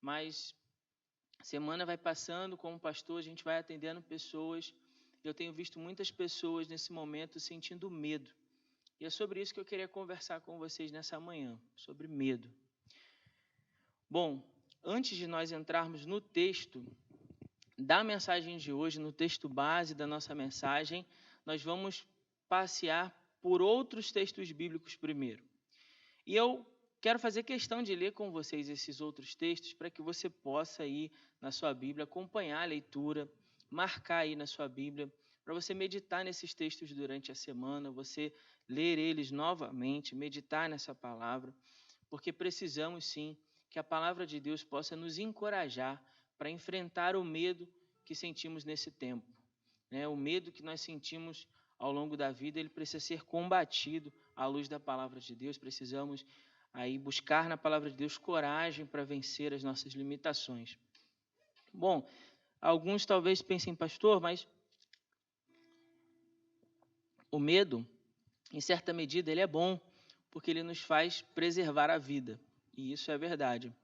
mas a semana vai passando, como pastor, a gente vai atendendo pessoas. Eu tenho visto muitas pessoas nesse momento sentindo medo. E é sobre isso que eu queria conversar com vocês nessa manhã, sobre medo. Bom, antes de nós entrarmos no texto da mensagem de hoje, no texto base da nossa mensagem, nós vamos passear por outros textos bíblicos primeiro. E eu quero fazer questão de ler com vocês esses outros textos para que você possa ir na sua Bíblia, acompanhar a leitura, marcar aí na sua Bíblia, para você meditar nesses textos durante a semana, você ler eles novamente, meditar nessa palavra, porque precisamos sim que a palavra de Deus possa nos encorajar para enfrentar o medo que sentimos nesse tempo. O medo que nós sentimos ao longo da vida, ele precisa ser combatido à luz da palavra de Deus. Precisamos aí buscar na palavra de Deus coragem para vencer as nossas limitações. Bom, alguns talvez pensem, pastor, mas o medo, em certa medida, ele é bom, porque ele nos faz preservar a vida. E isso é verdade.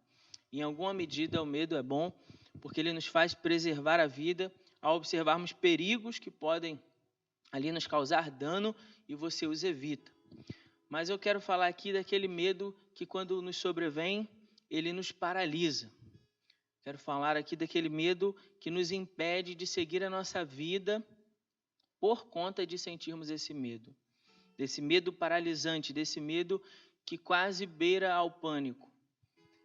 Em alguma medida, o medo é bom, porque ele nos faz preservar a vida ao observarmos perigos que podem ali nos causar dano e você os evita. Mas eu quero falar aqui daquele medo que, quando nos sobrevém, ele nos paralisa. Quero falar aqui daquele medo que nos impede de seguir a nossa vida por conta de sentirmos esse medo. Desse medo paralisante, desse medo que quase beira ao pânico.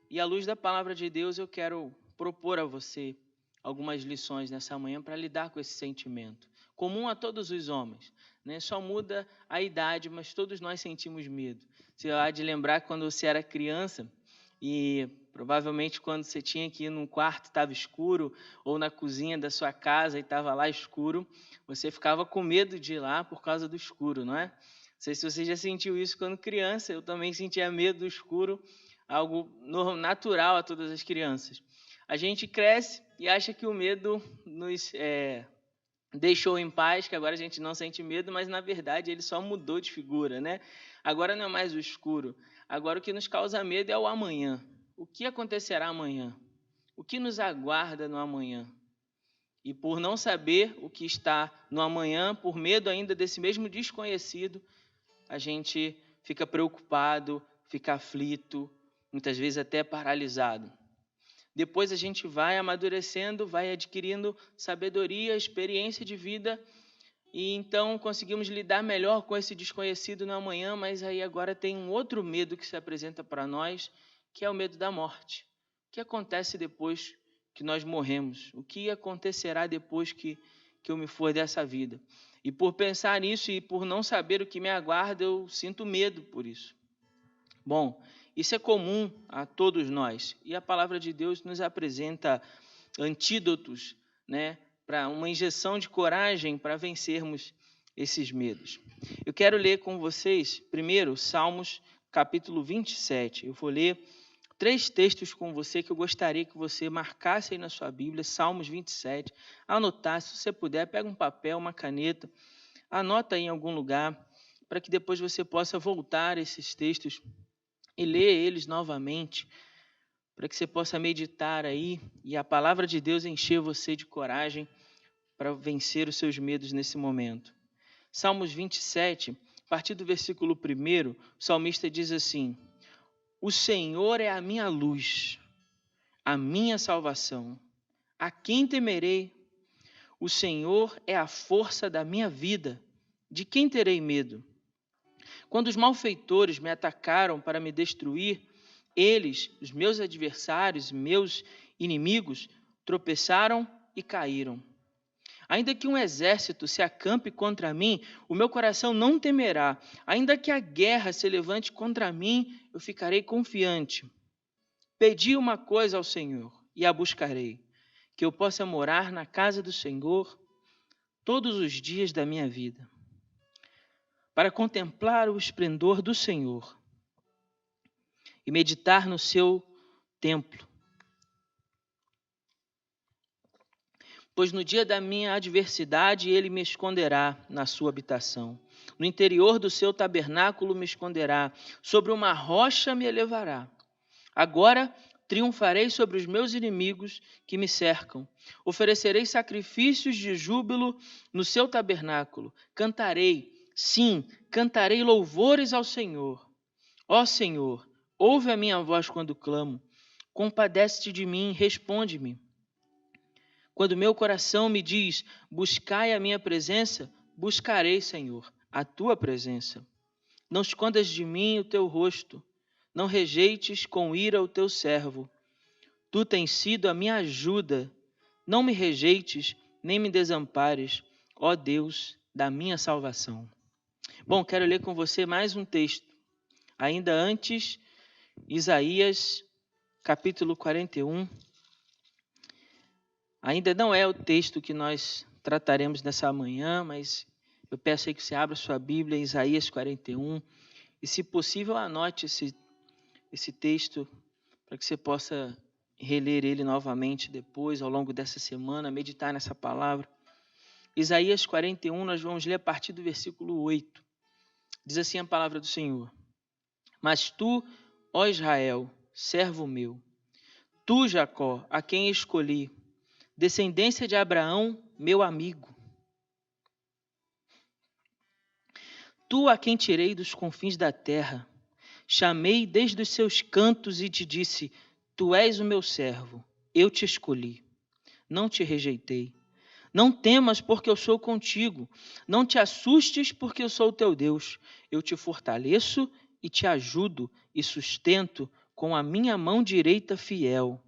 E à luz da palavra de Deus, eu quero propor a você algumas lições nessa manhã para lidar com esse sentimento. Comum a todos os homens, Só muda a idade, mas todos nós sentimos medo. Você há de lembrar quando você era criança e provavelmente quando você tinha que ir num quarto estava escuro ou na cozinha da sua casa e estava lá escuro, você ficava com medo de ir lá por causa do escuro, não é? Não sei se você já sentiu isso quando criança, eu também sentia medo do escuro, algo natural a todas as crianças. A gente cresce e acha que o medo nos deixou em paz, que agora a gente não sente medo, mas na verdade ele só mudou de figura, Agora não é mais o escuro, agora o que nos causa medo é o amanhã. O que acontecerá amanhã? O que nos aguarda no amanhã? E por não saber o que está no amanhã, por medo ainda desse mesmo desconhecido, a gente fica preocupado, fica aflito, muitas vezes até paralisado. Depois a gente vai amadurecendo, vai adquirindo sabedoria, experiência de vida e então conseguimos lidar melhor com esse desconhecido no amanhã, mas aí agora tem um outro medo que se apresenta para nós, que é o medo da morte. O que acontece depois que nós morremos? O que acontecerá depois que eu me for dessa vida? E por pensar nisso e por não saber o que me aguarda, eu sinto medo por isso. Bom, isso é comum a todos nós. E a palavra de Deus nos apresenta antídotos, para uma injeção de coragem para vencermos esses medos. Eu quero ler com vocês, primeiro, Salmos, capítulo 27. Eu vou ler 3 textos com você que eu gostaria que você marcasse aí na sua Bíblia, Salmos 27. Anotar, se você puder, pega um papel, uma caneta, anota aí em algum lugar, para que depois você possa voltar a esses textos e ler eles novamente, para que você possa meditar aí e a palavra de Deus encher você de coragem para vencer os seus medos nesse momento. Salmos 27, a partir do versículo 1, o salmista diz assim: O Senhor é a minha luz, a minha salvação. A quem temerei? O Senhor é a força da minha vida. De quem terei medo? Quando os malfeitores me atacaram para me destruir, eles, os meus adversários, meus inimigos, tropeçaram e caíram. Ainda que um exército se acampe contra mim, o meu coração não temerá. Ainda que a guerra se levante contra mim, eu ficarei confiante. Pedi uma coisa ao Senhor e a buscarei, que eu possa morar na casa do Senhor todos os dias da minha vida, para contemplar o esplendor do Senhor e meditar no seu templo. Pois no dia da minha adversidade ele me esconderá na sua habitação. No interior do seu tabernáculo me esconderá, sobre uma rocha me elevará. Agora triunfarei sobre os meus inimigos que me cercam. Oferecerei sacrifícios de júbilo no seu tabernáculo. Cantarei, sim, cantarei louvores ao Senhor. Ó Senhor, ouve a minha voz quando clamo. Compadece-te de mim, responde-me. Quando meu coração me diz, buscai a minha presença, buscarei, Senhor, a tua presença. Não escondas de mim o teu rosto, não rejeites com ira o teu servo. Tu tens sido a minha ajuda, não me rejeites, nem me desampares, ó Deus da minha salvação. Bom, quero ler com você mais um texto. Ainda antes, Isaías, capítulo 41. Ainda não é o texto que nós trataremos nessa manhã, mas eu peço aí que você abra sua Bíblia em Isaías 41 e, se possível, anote esse texto para que você possa reler ele novamente depois, ao longo dessa semana, meditar nessa palavra. Isaías 41, nós vamos ler a partir do versículo 8. Diz assim a palavra do Senhor: Mas tu, ó Israel, servo meu, tu, Jacó, a quem escolhi, descendência de Abraão, meu amigo. Tu a quem tirei dos confins da terra, chamei desde os seus cantos e te disse, tu és o meu servo, eu te escolhi, não te rejeitei. Não temas, porque eu sou contigo, não te assustes, porque eu sou o teu Deus. Eu te fortaleço e te ajudo e sustento com a minha mão direita fiel.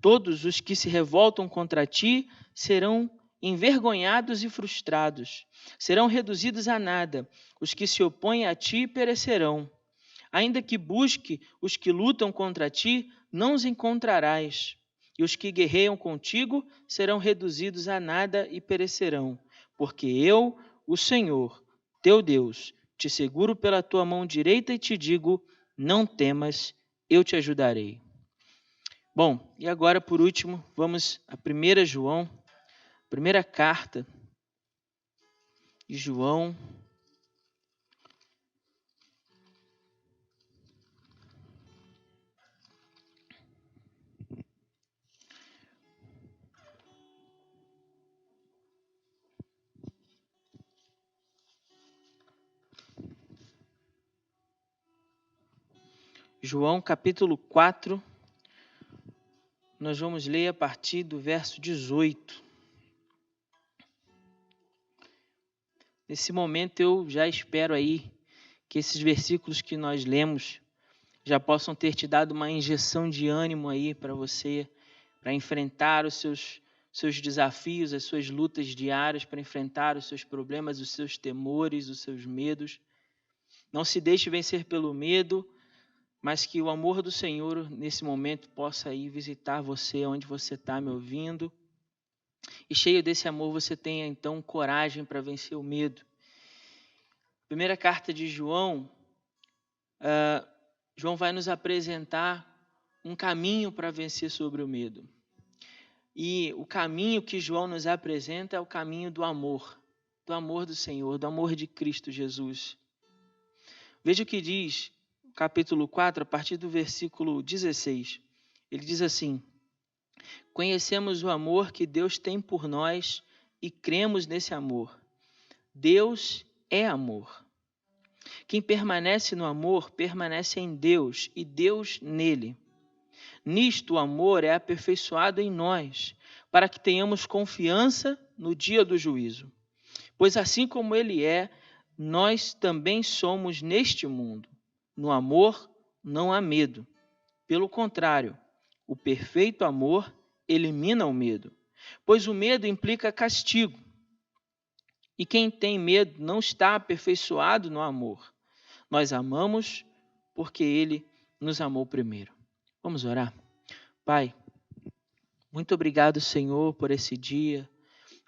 Todos os que se revoltam contra ti serão envergonhados e frustrados, serão reduzidos a nada. Os que se opõem a ti perecerão. Ainda que busque os que lutam contra ti, não os encontrarás. E os que guerreiam contigo serão reduzidos a nada e perecerão. Porque eu, o Senhor, teu Deus, te seguro pela tua mão direita e te digo, não temas, eu te ajudarei. Bom, e agora, por último, vamos a 1 João, primeira carta de João. João, capítulo 4, nós vamos ler a partir do verso 18. Nesse momento eu já espero aí que esses versículos que nós lemos já possam ter te dado uma injeção de ânimo aí para você, para enfrentar os seus desafios, as suas lutas diárias, para enfrentar os seus problemas, os seus temores, os seus medos. Não se deixe vencer pelo medo, mas que o amor do Senhor nesse momento possa ir visitar você onde você está me ouvindo. E cheio desse amor você tenha então coragem para vencer o medo. Primeira carta de João, João vai nos apresentar um caminho para vencer sobre o medo. E o caminho que João nos apresenta é o caminho do amor do Senhor, do amor de Cristo Jesus. Veja o que diz capítulo 4, a partir do versículo 16. Ele diz assim: Conhecemos o amor que Deus tem por nós e cremos nesse amor. Deus é amor. Quem permanece no amor, permanece em Deus e Deus nele. Nisto o amor é aperfeiçoado em nós, para que tenhamos confiança no dia do juízo. Pois assim como ele é, nós também somos neste mundo. No amor não há medo. Pelo contrário, o perfeito amor elimina o medo, pois o medo implica castigo. E quem tem medo não está aperfeiçoado no amor. Nós amamos porque ele nos amou primeiro. Vamos orar? Pai, muito obrigado, Senhor, por esse dia.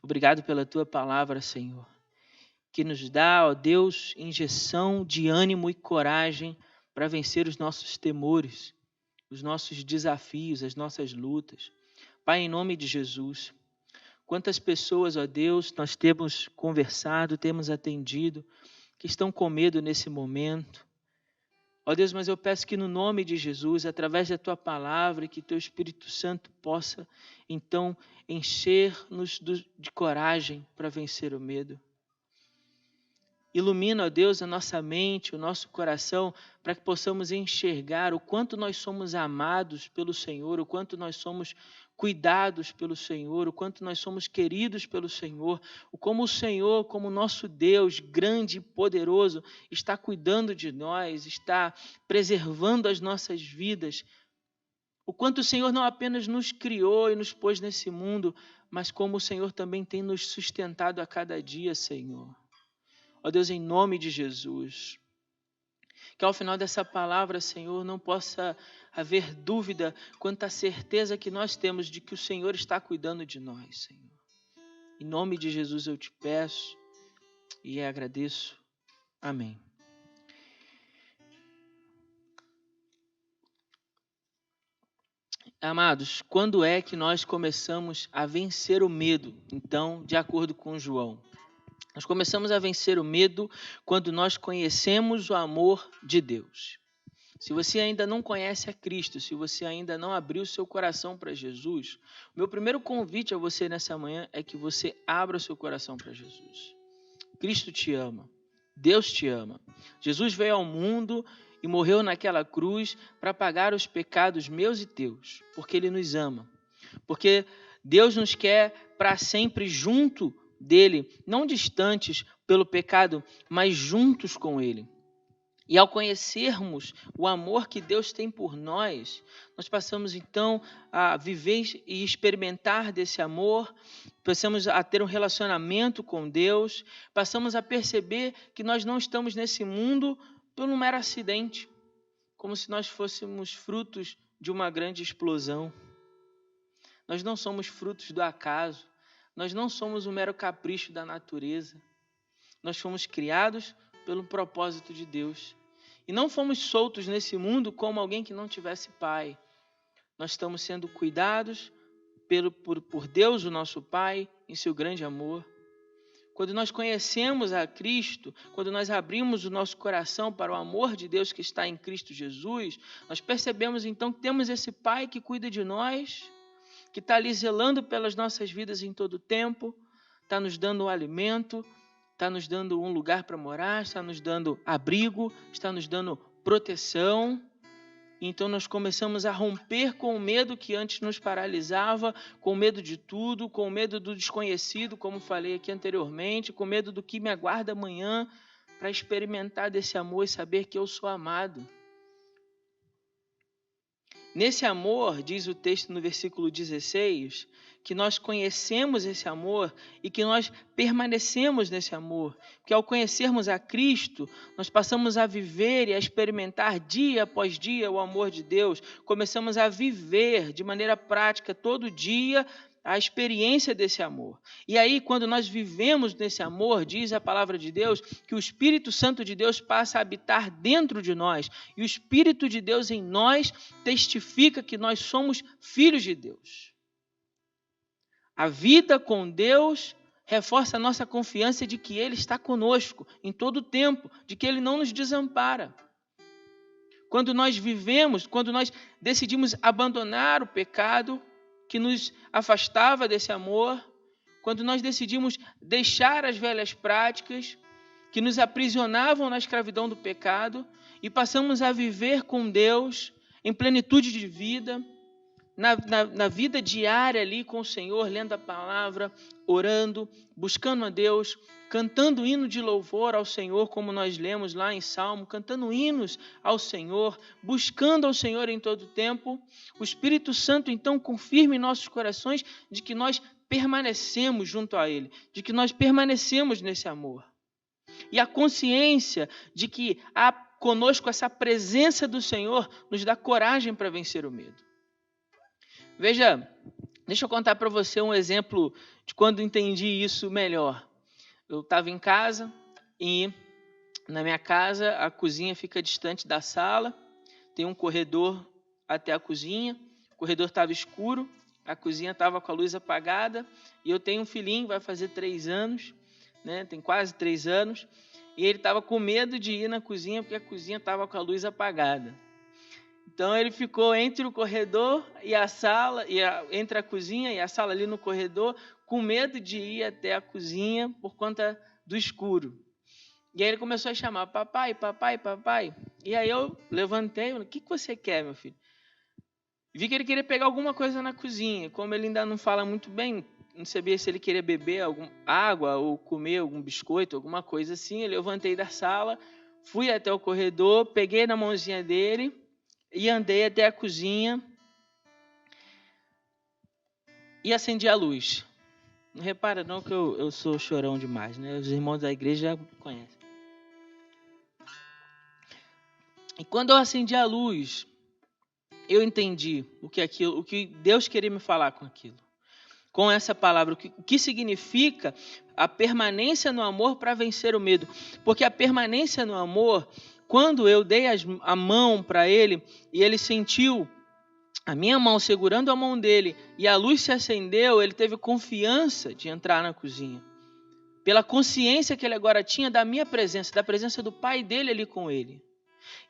Obrigado pela tua palavra, Senhor, que nos dá, ó Deus, injeção de ânimo e coragem para vencer os nossos temores, os nossos desafios, as nossas lutas. Pai, em nome de Jesus, quantas pessoas, ó Deus, nós temos conversado, temos atendido, que estão com medo nesse momento. Ó Deus, mas eu peço que no nome de Jesus, através da tua palavra, que teu Espírito Santo possa, então, encher-nos de coragem para vencer o medo. Ilumina, ó Deus, a nossa mente, o nosso coração, para que possamos enxergar o quanto nós somos amados pelo Senhor, o quanto nós somos cuidados pelo Senhor, o quanto nós somos queridos pelo Senhor, o como o Senhor, como nosso Deus grande e poderoso, está cuidando de nós, está preservando as nossas vidas. O quanto o Senhor não apenas nos criou e nos pôs nesse mundo, mas como o Senhor também tem nos sustentado a cada dia, Senhor. Ó Deus, em nome de Jesus, que ao final dessa palavra, Senhor, não possa haver dúvida quanto à certeza que nós temos de que o Senhor está cuidando de nós, Senhor. Em nome de Jesus eu te peço e agradeço. Amém. Amados, quando é que nós começamos a vencer o medo? Então, de acordo com João, nós começamos a vencer o medo quando nós conhecemos o amor de Deus. Se você ainda não conhece a Cristo, se você ainda não abriu seu coração para Jesus, o meu primeiro convite a você nessa manhã é que você abra o seu coração para Jesus. Cristo te ama, Deus te ama. Jesus veio ao mundo e morreu naquela cruz para pagar os pecados meus e teus, porque Ele nos ama. Porque Deus nos quer para sempre junto dele, não distantes pelo pecado, mas juntos com ele. E ao conhecermos o amor que Deus tem por nós, nós passamos então a viver e experimentar desse amor, passamos a ter um relacionamento com Deus, passamos a perceber que nós não estamos nesse mundo por um mero acidente, como se nós fôssemos frutos de uma grande explosão. Nós não somos frutos do acaso. Nós não somos um mero capricho da natureza. Nós fomos criados pelo propósito de Deus. E não fomos soltos nesse mundo como alguém que não tivesse pai. Nós estamos sendo cuidados por Deus, o nosso Pai, em seu grande amor. Quando nós conhecemos a Cristo, quando nós abrimos o nosso coração para o amor de Deus que está em Cristo Jesus, nós percebemos então que temos esse Pai que cuida de nós, que está ali zelando pelas nossas vidas em todo o tempo, está nos dando um alimento, está nos dando um lugar para morar, está nos dando abrigo, está nos dando proteção. Então nós começamos a romper com o medo que antes nos paralisava, com o medo de tudo, com o medo do desconhecido, como falei aqui anteriormente, com medo do que me aguarda amanhã, para experimentar desse amor e saber que eu sou amado. Nesse amor, diz o texto no versículo 16, que nós conhecemos esse amor e que nós permanecemos nesse amor. Porque ao conhecermos a Cristo, nós passamos a viver e a experimentar dia após dia o amor de Deus. Começamos a viver de maneira prática todo dia a experiência desse amor. E aí, quando nós vivemos nesse amor, diz a palavra de Deus, que o Espírito Santo de Deus passa a habitar dentro de nós. E o Espírito de Deus em nós testifica que nós somos filhos de Deus. A vida com Deus reforça a nossa confiança de que Ele está conosco em todo o tempo, de que Ele não nos desampara. Quando nós vivemos, quando nós decidimos abandonar o pecado que nos afastava desse amor, quando nós decidimos deixar as velhas práticas que nos aprisionavam na escravidão do pecado e passamos a viver com Deus em plenitude de vida, na vida diária ali com o Senhor, lendo a palavra, orando, buscando a Deus, cantando hino de louvor ao Senhor, como nós lemos lá em Salmo, cantando hinos ao Senhor, buscando ao Senhor em todo o tempo. O Espírito Santo, então, confirma em nossos corações de que nós permanecemos junto a Ele, de que nós permanecemos nesse amor. E a consciência de que há conosco essa presença do Senhor nos dá coragem para vencer o medo. Veja, deixa eu contar para você um exemplo de quando entendi isso melhor. Eu estava em casa e na minha casa a cozinha fica distante da sala, tem um corredor até a cozinha, o corredor estava escuro, a cozinha estava com a luz apagada e eu tenho um filhinho, vai fazer 3 anos, né? Tem quase 3 anos, E ele estava com medo de ir na cozinha, porque a cozinha estava com a luz apagada. Então ele ficou entre o corredor e a sala, entre a cozinha e a sala ali no corredor, com medo de ir até a cozinha por conta do escuro. E aí ele começou a chamar, papai, papai, papai. E aí eu levantei, o que você quer, meu filho? Vi que ele queria pegar alguma coisa na cozinha. Como ele ainda não fala muito bem, não sabia se ele queria beber água ou comer algum biscoito, alguma coisa assim. Eu levantei da sala, fui até o corredor, peguei na mãozinha dele e andei até a cozinha e acendi a luz. Não repara não que eu sou chorão demais, né? Os irmãos da igreja já conhecem. E quando eu acendi a luz, eu entendi o que Deus queria me falar com aquilo. Com essa palavra, o que significa a permanência no amor para vencer o medo. Porque a permanência no amor, quando eu dei a mão para ele e ele sentiu a minha mão segurando a mão dele e a luz se acendeu, ele teve confiança de entrar na cozinha. Pela consciência que ele agora tinha da minha presença, da presença do pai dele ali com ele.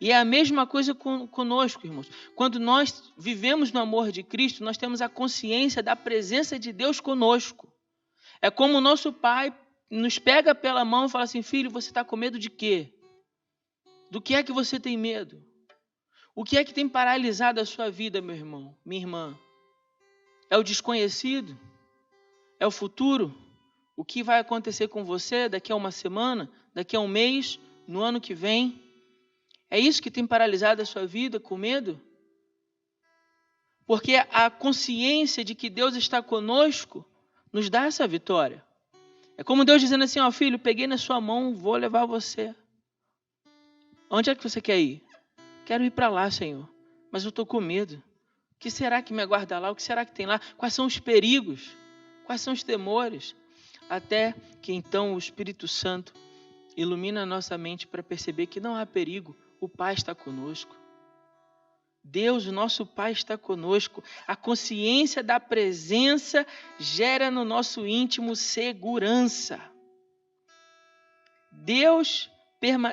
E é a mesma coisa conosco, irmãos. Quando nós vivemos no amor de Cristo, nós temos a consciência da presença de Deus conosco. É como o nosso pai nos pega pela mão e fala assim, filho, você está com medo de quê? Do que é que você tem medo? O que é que tem paralisado a sua vida, meu irmão, minha irmã? É o desconhecido? É o futuro? O que vai acontecer com você daqui a uma semana, daqui a um mês, no ano que vem? É isso que tem paralisado a sua vida com medo? Porque a consciência de que Deus está conosco nos dá essa vitória. É como Deus dizendo assim, ó, filho, peguei na sua mão, vou levar você. Onde é que você quer ir? Quero ir para lá, Senhor, mas eu estou com medo. O que será que me aguarda lá? O que será que tem lá? Quais são os perigos? Quais são os temores? Até que então o Espírito Santo ilumina a nossa mente para perceber que não há perigo. O Pai está conosco. Deus, o nosso Pai, está conosco. A consciência da presença gera no nosso íntimo segurança. Deus,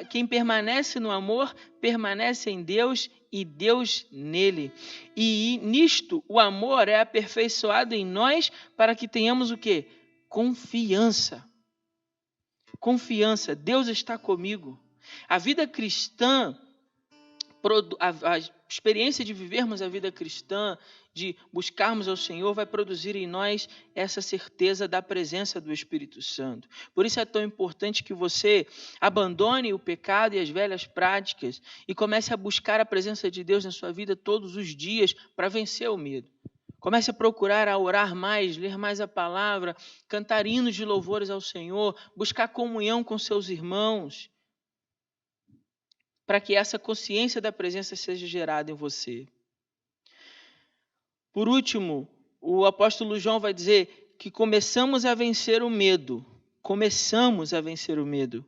quem permanece no amor, permanece em Deus e Deus nele. E nisto, o amor é aperfeiçoado em nós para que tenhamos o quê? Confiança. Confiança. Deus está comigo. A vida cristã, a experiência de vivermos a vida cristã, de buscarmos ao Senhor, vai produzir em nós essa certeza da presença do Espírito Santo. Por isso é tão importante que você abandone o pecado e as velhas práticas e comece a buscar a presença de Deus na sua vida todos os dias para vencer o medo. Comece a procurar, a orar mais, ler mais a palavra, cantar hinos de louvores ao Senhor, buscar comunhão com seus irmãos, para que essa consciência da presença seja gerada em você. Por último, o apóstolo João vai dizer que começamos a vencer o medo. Começamos a vencer o medo.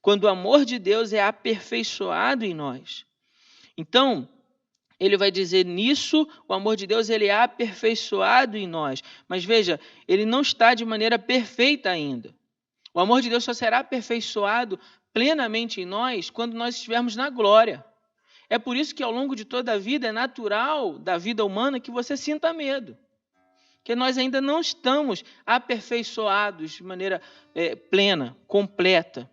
Quando o amor de Deus é aperfeiçoado em nós. Então, ele vai dizer nisso, o amor de Deus ele é aperfeiçoado em nós. Mas veja, ele não está de maneira perfeita ainda. O amor de Deus só será aperfeiçoado plenamente em nós quando nós estivermos na glória. É por isso que ao longo de toda a vida é natural da vida humana que você sinta medo. Que nós ainda não estamos aperfeiçoados de maneira plena, completa.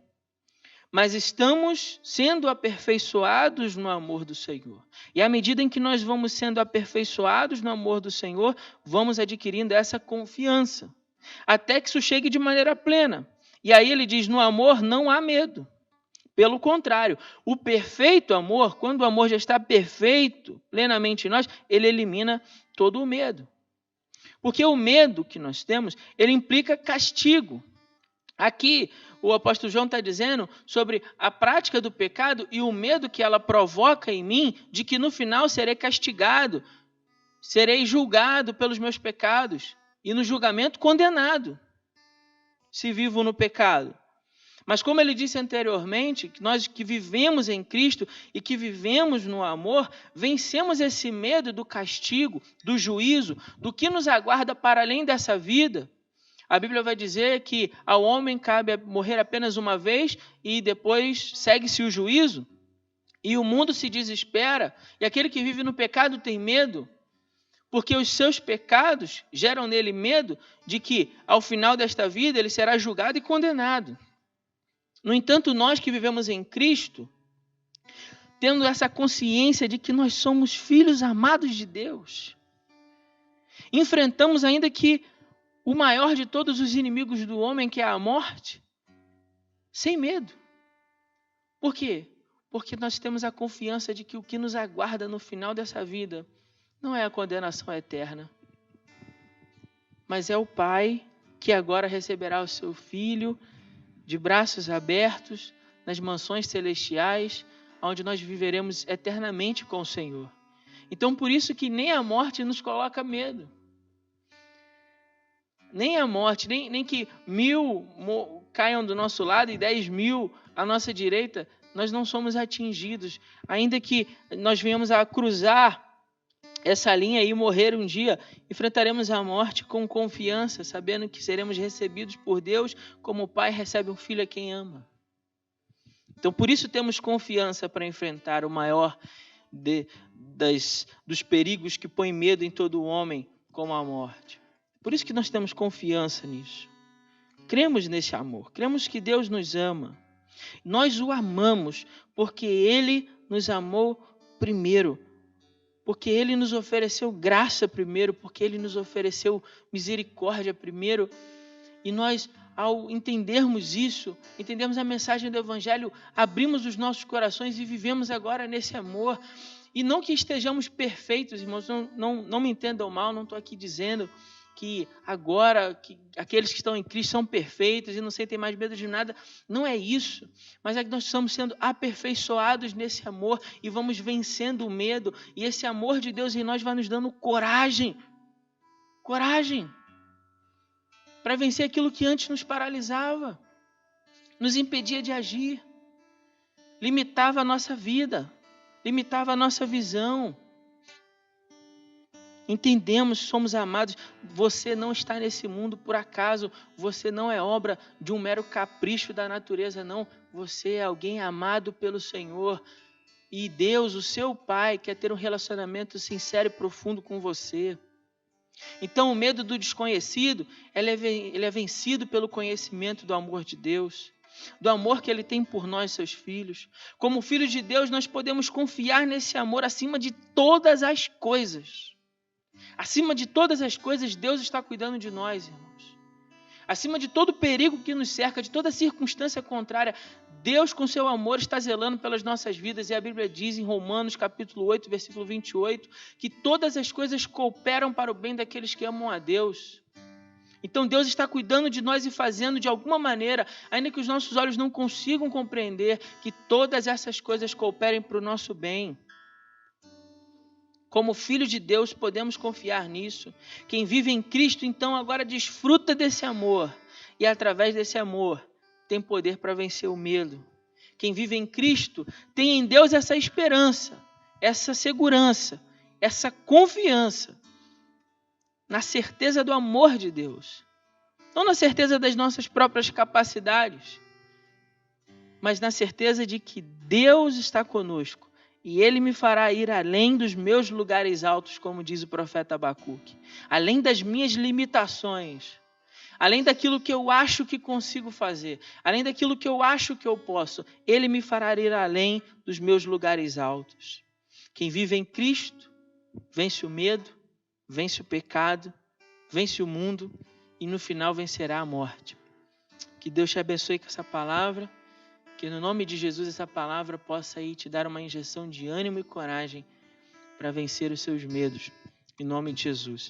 Mas estamos sendo aperfeiçoados no amor do Senhor. E à medida em que nós vamos sendo aperfeiçoados no amor do Senhor, vamos adquirindo essa confiança. Até que isso chegue de maneira plena. E aí ele diz, no amor não há medo. Pelo contrário, o perfeito amor, quando o amor já está perfeito, plenamente em nós, ele elimina todo o medo. Porque o medo que nós temos, ele implica castigo. Aqui, o apóstolo João está dizendo sobre a prática do pecado e o medo que ela provoca em mim de que no final serei castigado, serei julgado pelos meus pecados e no julgamento condenado, se vivo no pecado. Mas como ele disse anteriormente, que nós que vivemos em Cristo e que vivemos no amor, vencemos esse medo do castigo, do juízo, do que nos aguarda para além dessa vida. a Bíblia vai dizer que ao homem cabe morrer apenas uma vez e depois segue-se o juízo, e o mundo se desespera, e aquele que vive no pecado tem medo, porque os seus pecados geram nele medo de que, ao final desta vida, ele será julgado e condenado. No entanto, nós que vivemos em Cristo, tendo essa consciência de que nós somos filhos amados de Deus, enfrentamos ainda que o maior de todos os inimigos do homem, que é a morte, sem medo. Por quê? Porque nós temos a confiança de que o que nos aguarda no final dessa vida não é a condenação eterna, mas é o Pai que agora receberá o seu Filho de braços abertos nas mansões celestiais, onde nós viveremos eternamente com o Senhor. Então, por isso que nem a morte nos coloca medo. Nem a morte, nem que 1000 caiam do nosso lado e 10.000 à nossa direita, nós não somos atingidos. Ainda que nós venhamos a cruzar essa linha e morrer um dia, enfrentaremos a morte com confiança, sabendo que seremos recebidos por Deus como o pai recebe um filho a quem ama. Então, por isso temos confiança para enfrentar o maior dos perigos que põe medo em todo homem, como a morte. Por isso que nós temos confiança nisso. Cremos nesse amor, cremos que Deus nos ama. Nós o amamos porque Ele nos amou primeiro, porque Ele nos ofereceu graça primeiro, porque Ele nos ofereceu misericórdia primeiro. E nós, ao entendermos isso, entendermos a mensagem do Evangelho, abrimos os nossos corações e vivemos agora nesse amor. E não que estejamos perfeitos, irmãos, não me entendam mal, não estou aqui dizendo que agora que aqueles que estão em Cristo são perfeitos e não sentem mais medo de nada. Não é isso, mas é que nós estamos sendo aperfeiçoados nesse amor e vamos vencendo o medo, e esse amor de Deus em nós vai nos dando coragem para vencer aquilo que antes nos paralisava, nos impedia de agir, limitava a nossa vida, limitava a nossa visão. Entendemos, somos amados. Você não está nesse mundo por acaso. Você não é obra de um mero capricho da natureza, não. Você é alguém amado pelo Senhor. E Deus, o seu Pai, quer ter um relacionamento sincero e profundo com você. Então, o medo do desconhecido, ele é vencido pelo conhecimento do amor de Deus, do amor que Ele tem por nós, seus filhos. Como filhos de Deus, nós podemos confiar nesse amor acima de todas as coisas. Acima de todas as coisas, Deus está cuidando de nós, irmãos. Acima de todo perigo que nos cerca, de toda circunstância contrária, Deus com seu amor está zelando pelas nossas vidas. E a Bíblia diz em Romanos capítulo 8, versículo 28, que todas as coisas cooperam para o bem daqueles que amam a Deus. Então Deus está cuidando de nós e fazendo de alguma maneira, ainda que os nossos olhos não consigam compreender, que todas essas coisas cooperem para o nosso bem. Como filhos de Deus, podemos confiar nisso. Quem vive em Cristo, então, agora desfruta desse amor. E através desse amor, tem poder para vencer o medo. Quem vive em Cristo, tem em Deus essa esperança, essa segurança, essa confiança. Na certeza do amor de Deus. Não na certeza das nossas próprias capacidades, mas na certeza de que Deus está conosco. E Ele me fará ir além dos meus lugares altos, como diz o profeta Abacuque. Além das minhas limitações. Além daquilo que eu acho que consigo fazer. Além daquilo que eu acho que eu posso. Ele me fará ir além dos meus lugares altos. Quem vive em Cristo, vence o medo, vence o pecado, vence o mundo e no final vencerá a morte. Que Deus te abençoe com essa palavra. Que no nome de Jesus essa palavra possa aí te dar uma injeção de ânimo e coragem para vencer os seus medos. Em nome de Jesus.